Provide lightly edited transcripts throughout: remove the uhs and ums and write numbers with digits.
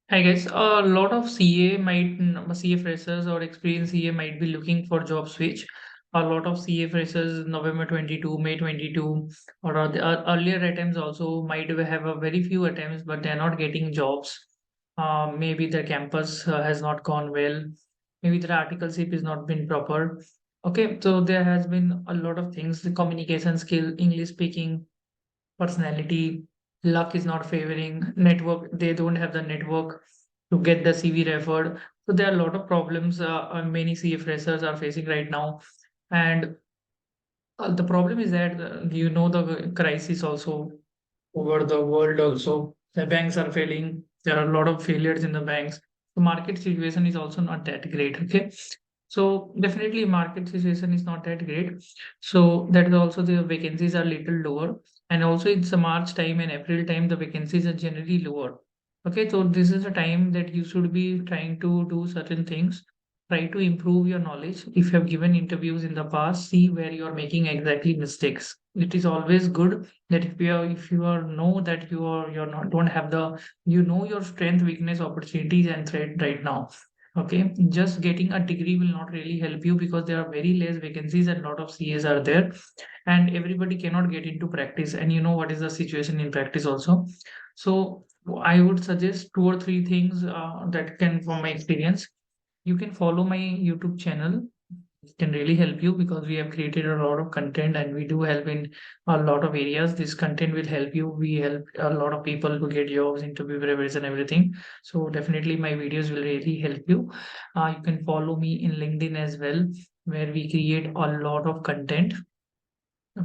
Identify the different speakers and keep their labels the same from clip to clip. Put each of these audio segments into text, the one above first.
Speaker 1: I guess a lot of CA freshers or experienced CA might be looking for job switch. A lot of CA freshers November 22, May 22, or earlier attempts also might have a very few attempts, but they're not getting jobs. Maybe the campus has not gone well. Maybe the articleship is not been proper. Okay, so there has been a lot of things: the communication skill, English speaking, personality, luck is not favoring, network, they don't have the network to get the CV referred. So there are a lot of problems many CA freshers are facing right now. And the problem is that the crisis also over the world also. The banks are failing. There are a lot of failures in the banks. The market situation is also not that great. Okay. So definitely market situation is not that great. So that is also the vacancies are little lower. And also it's a March time and April time, the vacancies are generally lower. Okay, so this is a time that you should be trying to do certain things. Try to improve your knowledge. If you have given interviews in the past, see where you are making exactly mistakes. It is always good that if you are know that you're not don't have the your strength, weakness, opportunities and threat right now. Okay, just getting a degree will not really help you because there are very less vacancies and a lot of CAs are there, and everybody cannot get into practice. And you know what is the situation in practice also. So I would suggest two or three things that can, from my experience, you can follow my YouTube channel. It can really help you because we have created a lot of content and we do help in a lot of areas. This content will help you. We help a lot of people to get jobs, interview preparation, everything. So definitely my videos will really help you. You can follow me in LinkedIn as well, where we create a lot of content.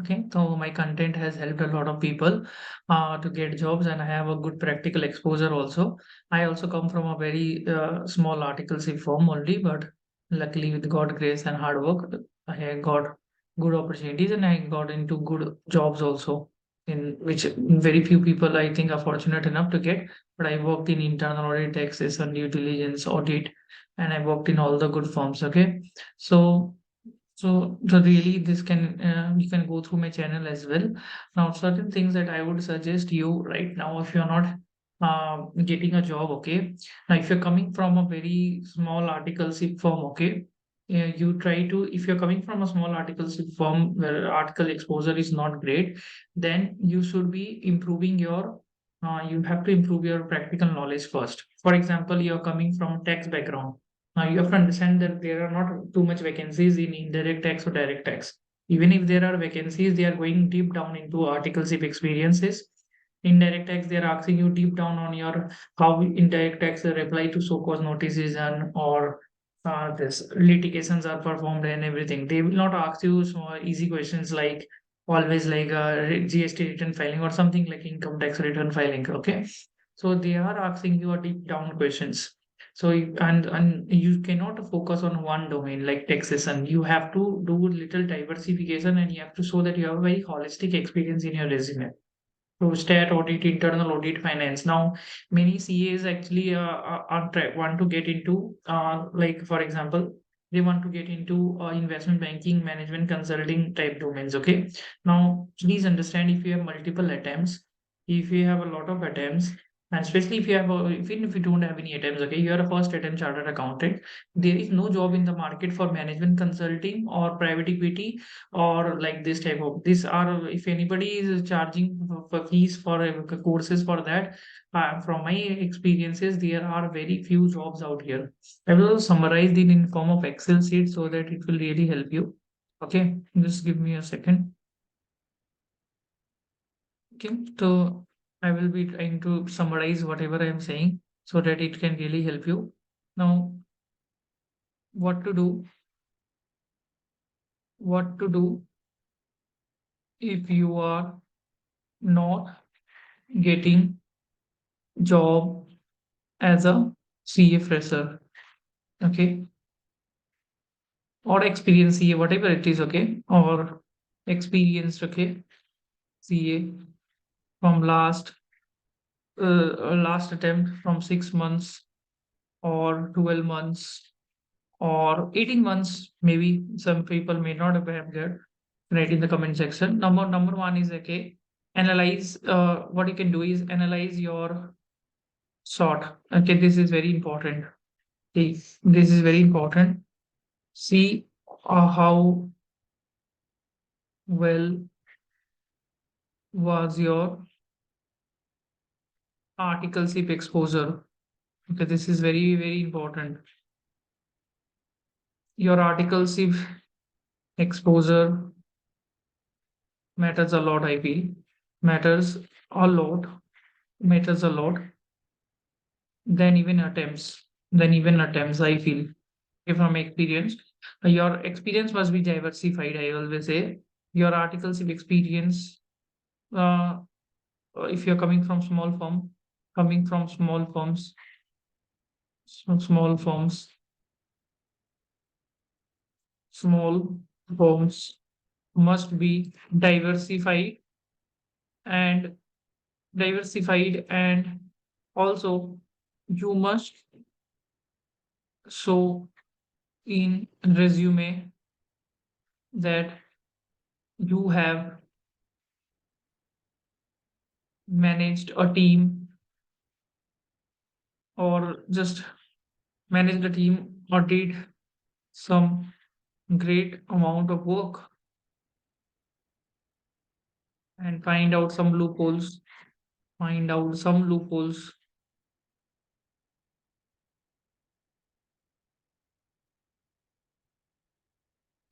Speaker 1: Okay, so my content has helped a lot of people to get jobs, and I have a good practical exposure also. I also come from a very small articleship firm only, but luckily with God grace and hard work, I got good opportunities and I got into good jobs also, in which very few people I think are fortunate enough to get. But I worked in internal audit, taxation, due diligence, audit, and I worked in all the good firms. Okay, so so really, this can you can go through my channel as well. Now, certain things that I would suggest you right now, if you're not getting a job, okay. Now, if you're coming from a very small articleship firm, okay, you try to. If you're coming from a small articleship firm where article exposure is not great, then you should be improving your. You have to improve your practical knowledge first. For example, you're coming from tax background. Now you have to understand that there are not too much vacancies in indirect tax or direct tax. Even if there are vacancies, they are going deep down into articleship experiences. Indirect tax, they are asking you deep down on your how indirect tax reply to so-called notices and or this litigations are performed and everything. They will not ask you small easy questions like always like GST return filing or something like income tax return filing. Okay, so they are asking you a deep down questions. So and you cannot focus on one domain like taxation. You have to do little diversification and you have to show that you have a very holistic experience in your resume. So stat audit, internal audit, finance. Now, many CAs actually want to get into, like for example, they want to get into investment banking, management consulting type domains. Okay. Now, please understand if you have multiple attempts, if you have a lot of attempts, and especially if you have, even if you don't have any attempts, okay, you are a first attempt chartered accountant. There is no job in the market for management consulting or private equity or like this type of these are if anybody is charging for fees for courses for that, from my experiences there are very few jobs out here. I will also summarize it in form of Excel sheet so that it will really help you. Okay, just give me a second. Okay, so I will be trying to summarize whatever I am saying so that it can really help you. Now, what to do, what to do if you are not getting job as a CA fresher, okay, or experienced CA, whatever it is, okay, or experienced, okay, CA from last attempt from 6 months or 12 months or 18 months, maybe some people may not have that. Write in the comment section. Number one is okay. Analyze. What you can do is analyze your Sort. Okay, this is very important. Okay, this is very important. See how well was your articleship exposure. Okay, this is very, very important. Your articleship exposure matters a lot, I feel. Matters a lot. Matters a lot. Than even attempts. Than even attempts, I feel. From experience, your experience must be diversified. I always say your articleship experience. Uh, if you're coming from small firm, coming from small firms, small firms, small firms must be and diversified, and also you must show in resume that you have managed a team or just managed a team or did some great amount of work and find out some loopholes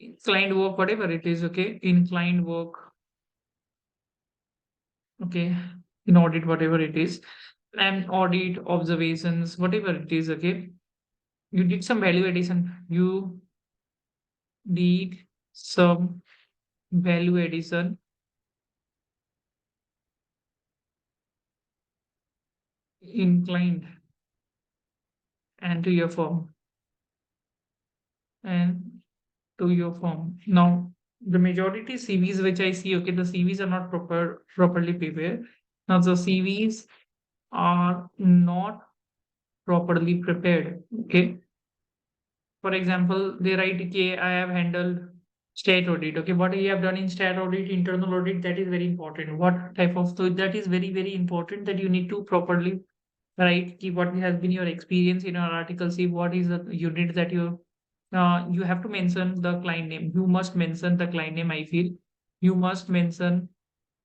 Speaker 1: in client work, whatever it is. Okay, in client work. Okay, in audit, whatever it is, and audit observations, whatever it is. Okay, you did some value addition. You did some value addition in client and to your firm and to your firm. Now, the majority CVs which I see, okay, the CVs are not properly prepared. Now, the CVs are not properly prepared. Okay. For example, they write, okay, I have handled state audit. Okay, what you have done in state audit, internal audit, that is very important. What type of, so that is very, very important that you need to properly write what has been your experience in your article. See what is the unit that you have to mention the client name. You must mention the client name, I feel. You must mention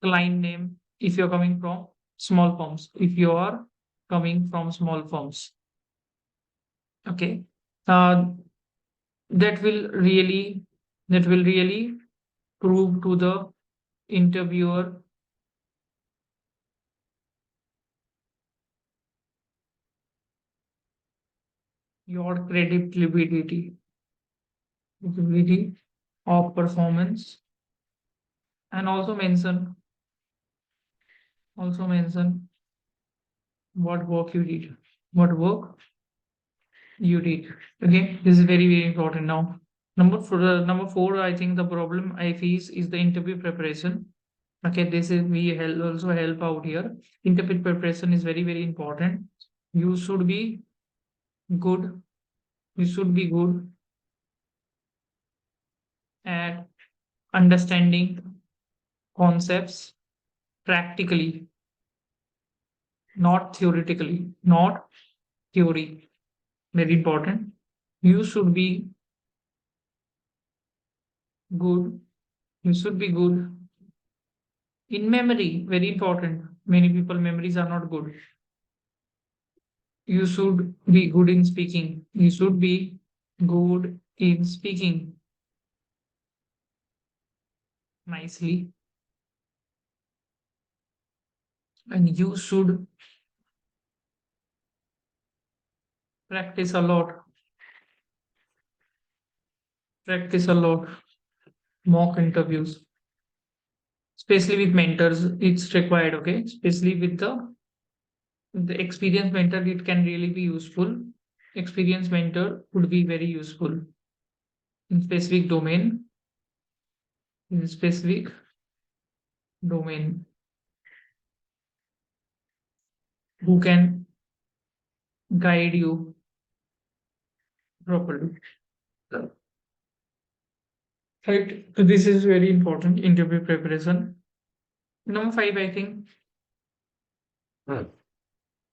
Speaker 1: client name if you're coming from small firms. If you are coming from small firms. Okay. Uh, that will really that will really prove to the interviewer your credibility of performance, and also mention what work you did. What work you did. Okay, this is very, very important. Now, number four, I think the problem I face is the interview preparation. Okay, this is we also help out here. Interview preparation is very, very important. You should be good. You should be good at understanding concepts practically, not theoretically, not theory. Very important. You should be good. You should be good in memory. Very important. Many people memories are not good. You should be good in speaking. You should be good in speaking nicely, and you should practice a lot. Practice a lot. Mock interviews, especially with mentors. It's required. Okay, especially with the experienced mentor, it can really be useful. Experienced mentor would be very useful in specific domain. In specific domain, who can guide you properly. Right. So this is very important. Interview preparation. Number five, I think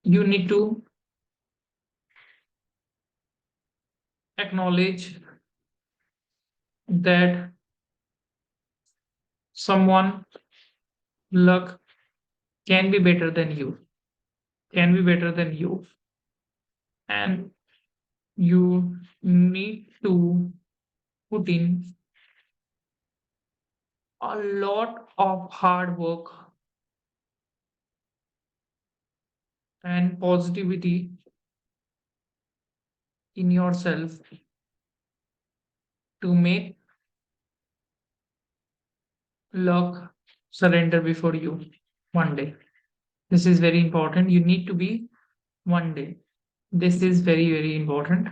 Speaker 1: you need to acknowledge that someone luck can be better than you, can be better than you, and you need to put in a lot of hard work and positivity in yourself to make luck surrender before you one day. This is very important. You need to be one day. This is very, very important.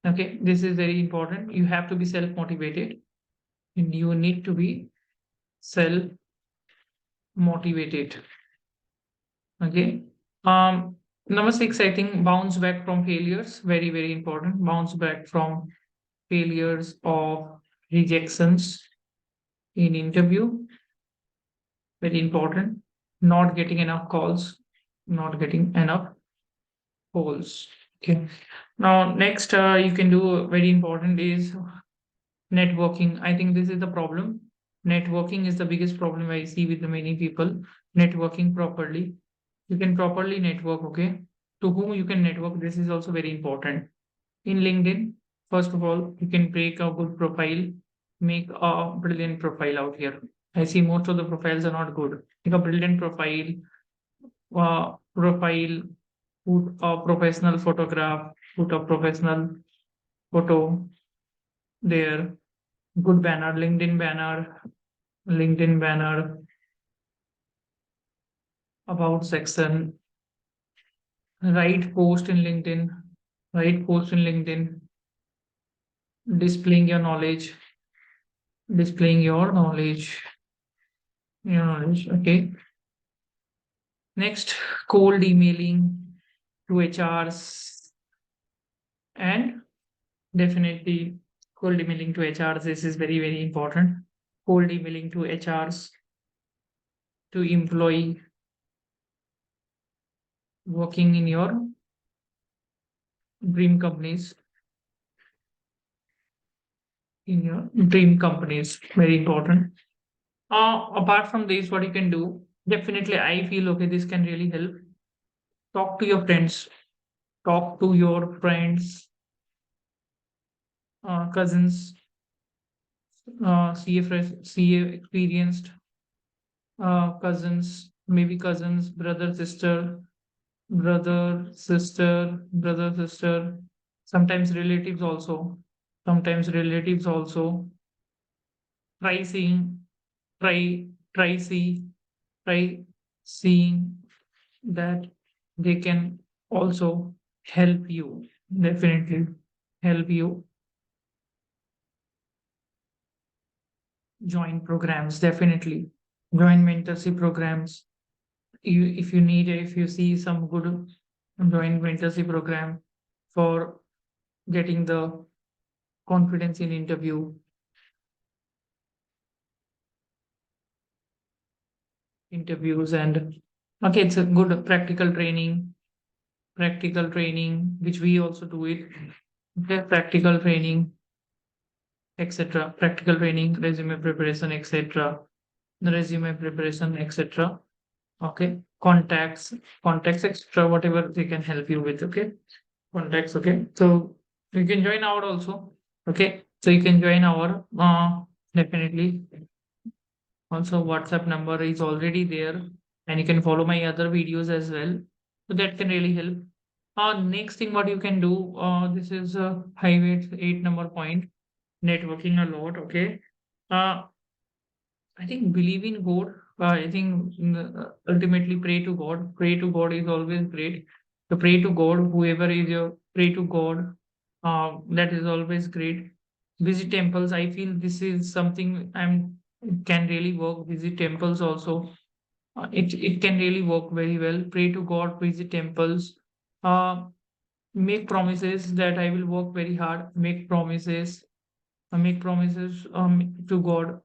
Speaker 1: Okay, this is very important. You have to be self motivated. You need to be self motivated. Okay. Number six, I think bounce back from failures. Very, very important. Bounce back from failures of rejections in interview. Very important. Not getting enough calls. Not getting enough calls. Okay. Now, next, you can do very important is networking. I think this is the problem. Networking is the biggest problem I see with the many people. Networking properly. You can properly network, okay? To whom you can network, this is also very important. In LinkedIn, first of all, you can break a good profile, make a brilliant profile out here. I see most of the profiles are not good. Make a brilliant profile, put a professional photograph, put a professional photo there, good banner, LinkedIn banner, about section, write post in LinkedIn, write post in LinkedIn, displaying your knowledge, displaying your knowledge. Okay. Next, cold emailing to HRs and definitely cold emailing to HRs. This is very, very important. Cold emailing to HRs, to employee working in your dream companies, very important. Apart from this, what you can do, definitely, I feel okay, this can really help. Talk to your friends, talk to your friends, cousins, CA experienced cousins, maybe cousins, brother, sister, sometimes relatives also, sometimes relatives also. Try seeing, try, try see, try seeing that they can also help you, definitely help you. Join programs, definitely join mentorship programs. If you need, if you see some good, join mentorship program for getting the confidence in interviews. And okay, it's a good practical training which we also do it. Okay, practical training, etc. Practical training, resume preparation, etc. The resume preparation, etc. Okay, contacts, etc. Whatever they can help you with. Okay, contacts. Okay, so you can join our also. Okay, so you can join our definitely. Also, WhatsApp number is already there, and you can follow my other videos as well. So that can really help. Next thing, what you can do, this is a highway 8 number point, networking a lot. Okay. Uh, I think believe in God. I think ultimately pray to God. Pray to God is always great. So pray to God, whoever is your pray to God. That is always great. Visit temples. I feel this is something can really work. Visit temples also. It can really work very well. Pray to God. Visit temples. Uh, Make promises that I will work very hard. Make promises to God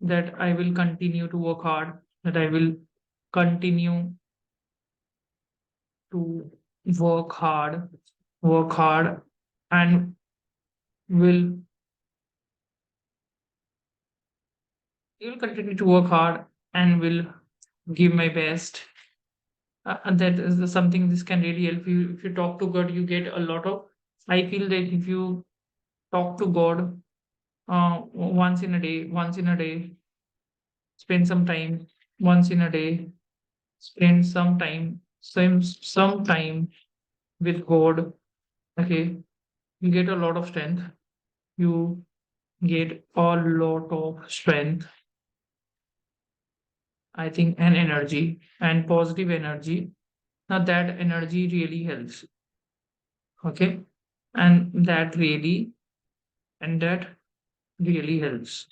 Speaker 1: that I will continue to work hard, that I will continue to work hard, and will will continue to work hard and will give my best. And that is something this can really help you. If you talk to God, you get a lot of. I feel that if you talk to God once in a day, spend some time once in a day, spend some time with God. Okay, you get a lot of strength. You get a lot of strength, I think, and energy and positive energy. Now that energy really helps. Okay, and that really helps.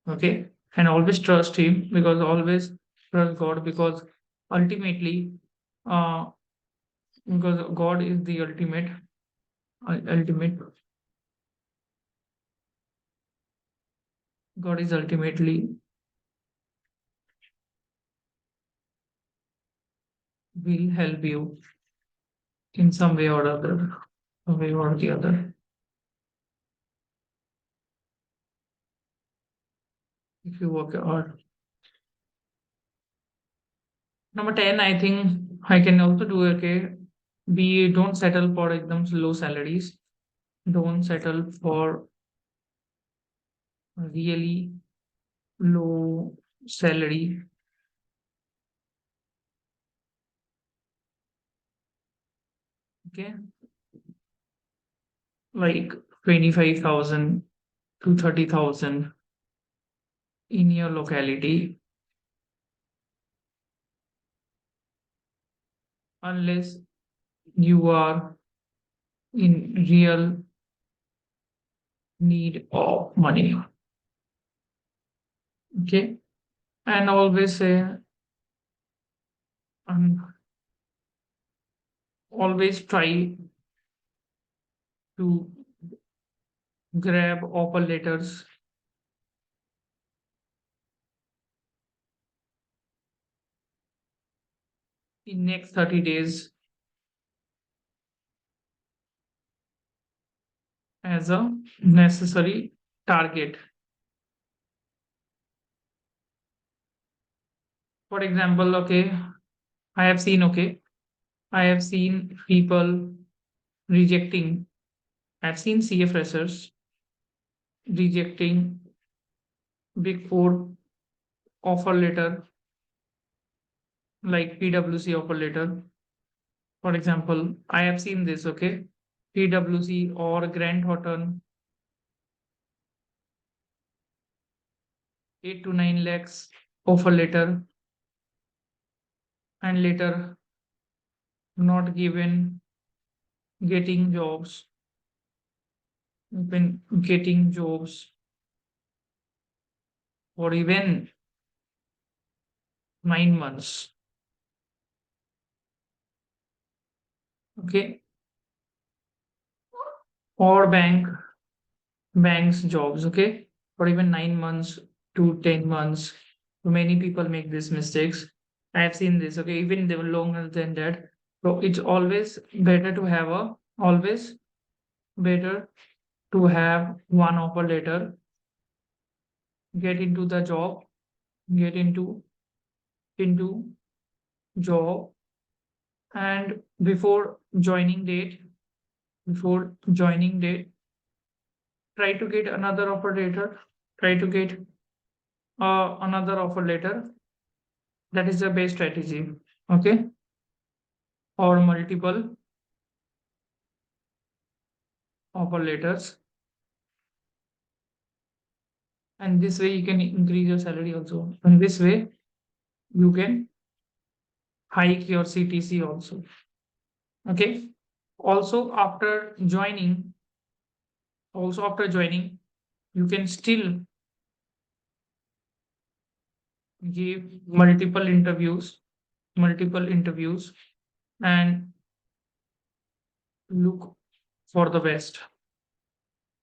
Speaker 1: Okay, and always trust Him, because always trust God, because ultimately, uh, because God is the ultimate. God is ultimately will help you in some way or other, a way or the other, if you work hard. Number 10, I think I can also do okay. Don't settle for exam low salaries. Don't settle for really low salary. Okay. Like 25,000 to 30,000 in your locality, unless you are in real need of money. Okay. And always say, um, always try to grab offer letters in next 30 days as a necessary target. For example, okay, I have seen people rejecting, I've seen CA freshers rejecting big four offer letter, like PWC offer letter. For example, I have seen this, okay, PWC or Grant Thornton, 8 to 9 lakhs offer letter, and later not given, getting jobs, when getting jobs for even 9 months. Okay, or banks jobs, okay, for even 9 months to 10 months. So many people make these mistakes. I have seen this, okay, even they were longer than that. So it's always better to have one offer letter, get into the job, get into job, and before joining date, try to get another offer letter, try to get another offer letter. That is the best strategy. Okay, or multiple offer letters, and this way you can increase your salary also. And this way you can hike your CTC also. Okay. Also after joining, you can still give multiple interviews, and look for the best.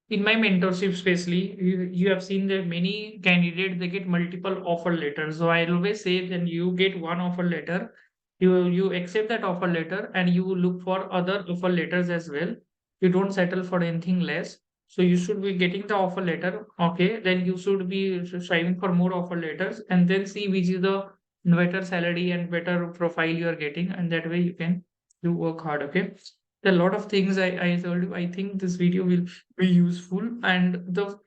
Speaker 1: In my mentorship, especially, you have seen that many candidates they get multiple offer letters. So I always say, when you get one offer letter, you accept that offer letter and you look for other offer letters as well. You don't settle for anything less. So you should be getting the offer letter. Okay. Then you should be striving for more offer letters and then see which is the better salary and better profile you are getting. And that way you can do work hard. Okay. There are a lot of things I told you. I think this video will be useful. And the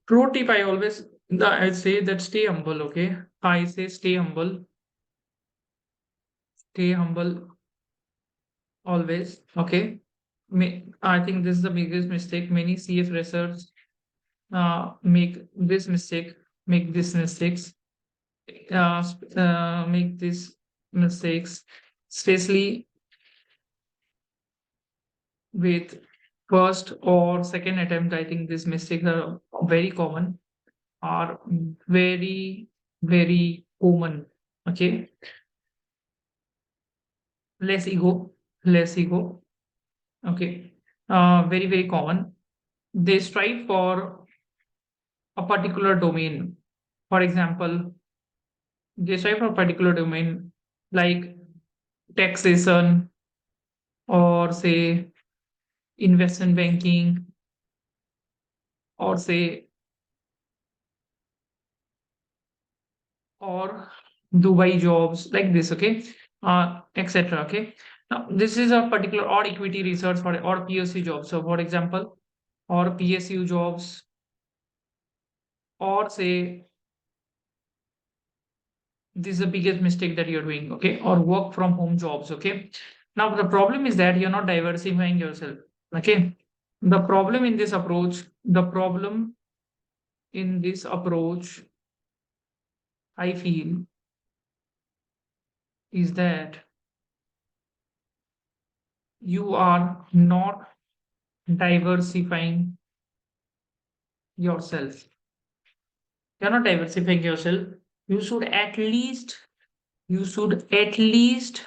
Speaker 1: pro tip I say that stay humble. Okay. I say stay humble always. Okay. I think this is the biggest mistake. Many CA freshers make this mistake, make these mistakes, make these mistakes, especially with first or second attempt. I think these mistakes are very common, are very, very common. Okay. Less ego, less ego. Okay. Very, very common. They strive for a particular domain. For example, they strive for a particular domain like taxation or say investment banking or say or Dubai jobs like this, okay, etc. Okay. Now this is a particular or equity research or PSU jobs. So for example, or PSU jobs or say this is the biggest mistake that you're doing, okay, or work from home jobs, okay. Now the problem is that you're not diversifying yourself, okay. The problem in this approach I feel is that you are not diversifying yourself. You're not diversifying yourself. You should at least, you should at least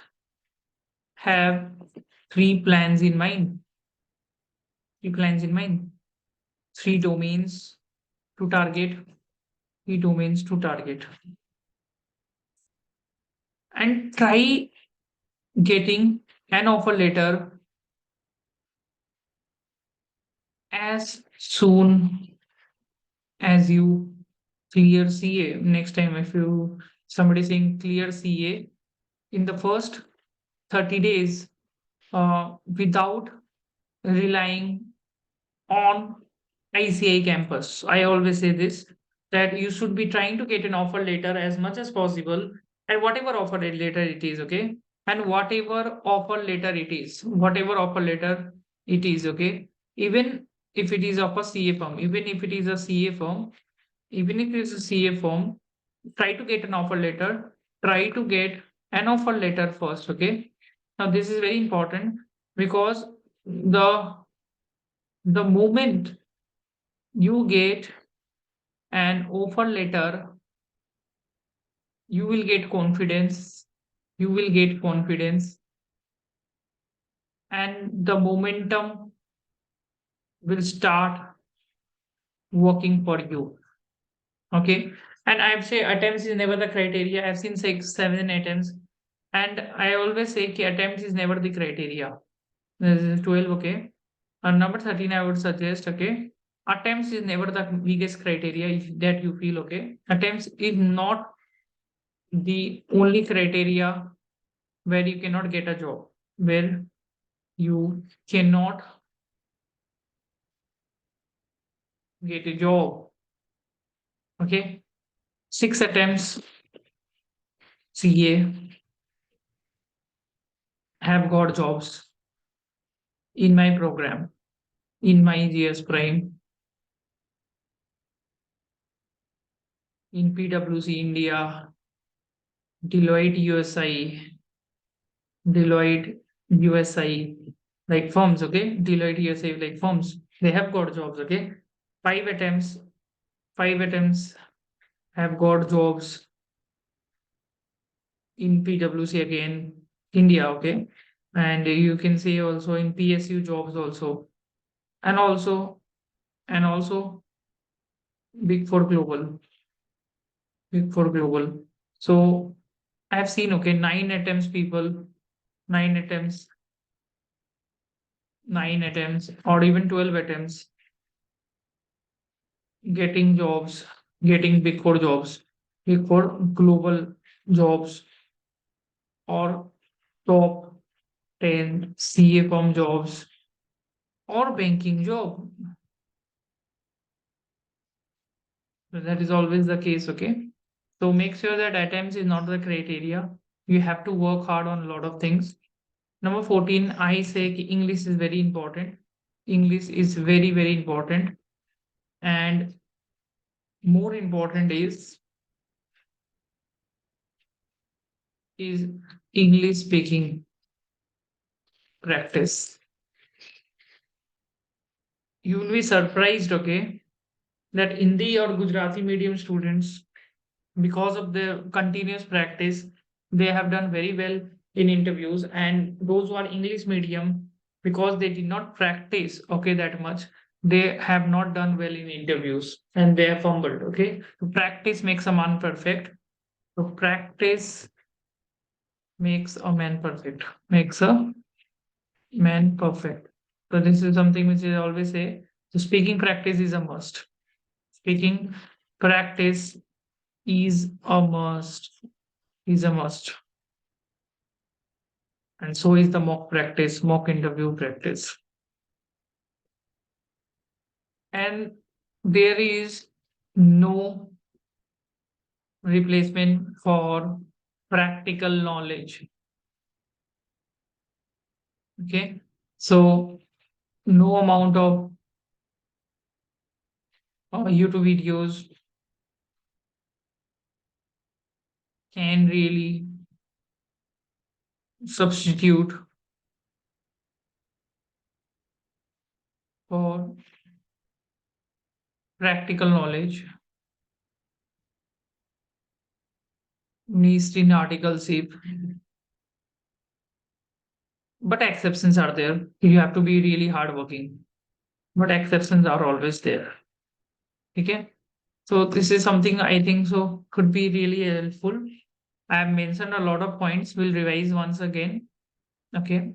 Speaker 1: have three plans in mind. Three plans in mind. Three domains to target. Three domains to target. And try getting an offer letter as soon as you clear CA. Next time, if you somebody saying clear CA in the first 30 days, without relying on ICAI campus. I always say this that you should be trying to get an offer letter as much as possible, and whatever offer letter it is, okay, and whatever offer letter it is, okay, even if it is of a CA firm, even if it is a CA firm, even if it is a CA firm, try to get an offer letter. Try to get an offer letter first, okay. Now this is very important because the the moment you get an offer letter, you will get confidence, you will get confidence, and the momentum will start working for you. Okay. And I've say attempts is never the criteria. I've seen 6, 7 attempts, and I always say attempts is never the criteria. This is 12, okay. And number 13, I would suggest, okay, attempts is never the biggest criteria if that you feel, okay. Attempts is not the only criteria where you cannot get a job, where you cannot get a job. Okay. 6 attempts CA have got jobs in my program, in my GS Prime, in PWC India, Deloitte USI, Deloitte USI, like firms, okay? Deloitte USI, like firms, they have got jobs, okay? 5 attempts, 5 attempts have got jobs in PWC again, India, okay? And you can see also in PSU jobs also, and also, and also Big Four Global, Big Four Global. So I've seen, okay, 9 attempts, people, 9 attempts 9 attempts or even 12 attempts, getting jobs, getting Big Four jobs, Big Four global jobs, or top 10 CA firm jobs, or banking job. So that is always the case, okay? So make sure that attempts is not the criteria. You have to work hard on a lot of things. Number 14, I say English is very important. English is very, very important. And more important is English speaking practice. You will be surprised, okay, that Hindi or Gujarati medium students, because of their continuous practice, they have done very well in interviews. And those who are English medium, because they did not practice, okay, that much, they have not done well in interviews and they have fumbled, okay. So practice makes a man perfect. So practice makes a man perfect. Makes a man perfect. So this is something which I always say. So speaking practice is a must. Speaking practice is a must. Is a must. And so is the mock practice, mock interview practice. And there is no replacement for practical knowledge. Okay. So no amount of YouTube videos can really substitute for practical knowledge missed in articleship. But exceptions are there. You have to be really hardworking. But exceptions are always there. Okay. So this is something I think so could be really helpful. I have mentioned a lot of points. We'll revise once again. Okay.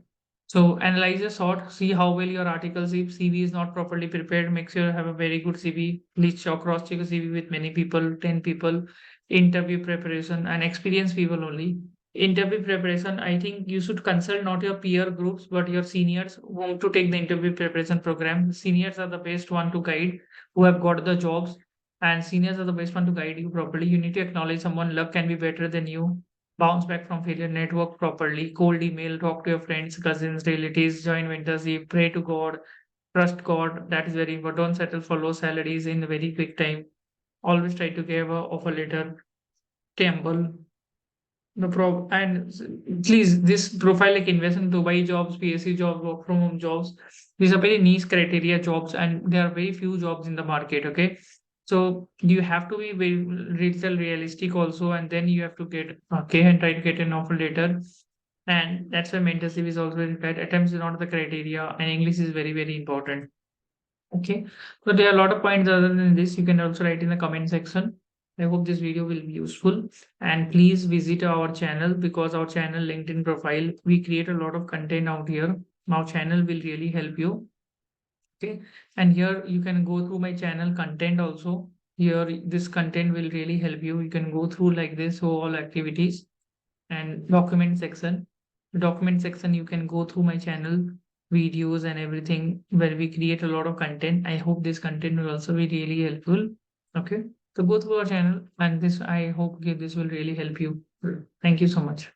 Speaker 1: So analyze your sort, see how well your articles, if CV is not properly prepared, make sure you have a very good CV. Please cross check a CV with many people, 10 people, interview preparation and experienced people only. Interview preparation, I think you should consult not your peer groups, but your seniors whom to take the interview preparation program. Seniors are the best one to guide who have got the jobs, and seniors are the best one to guide you properly. You need to acknowledge someone luck can be better than you, bounce back from failure, network properly, cold email, talk to your friends, cousins, relatives, join mentorship, pray to God, trust God. That is very important. Don't settle for low salaries in a very quick time. Always try to give a offer letter. Gamble. The please, this profile like invest in Dubai jobs, PSC jobs, work from home jobs. These are very niche criteria jobs, and there are very few jobs in the market. Okay, so you have to be very little realistic also, and then you have to get okay and try to get an offer later. And that's why mentorship is also required. Attempts is not the criteria, and English is very very important. Okay, so there are a lot of points other than this. You can also write in the comment section. I hope this video will be useful, and please visit our channel because our channel LinkedIn profile, we create a lot of content out here. Our channel will really help you. Okay, and here you can go through my channel content also. Here, this content will really help you. You can go through like this, so all activities and document section. The document section, you can go through my channel videos and everything where we create a lot of content. I hope this content will also be really helpful. Okay, so go through our channel, and this I hope this will really help you. Thank you so much.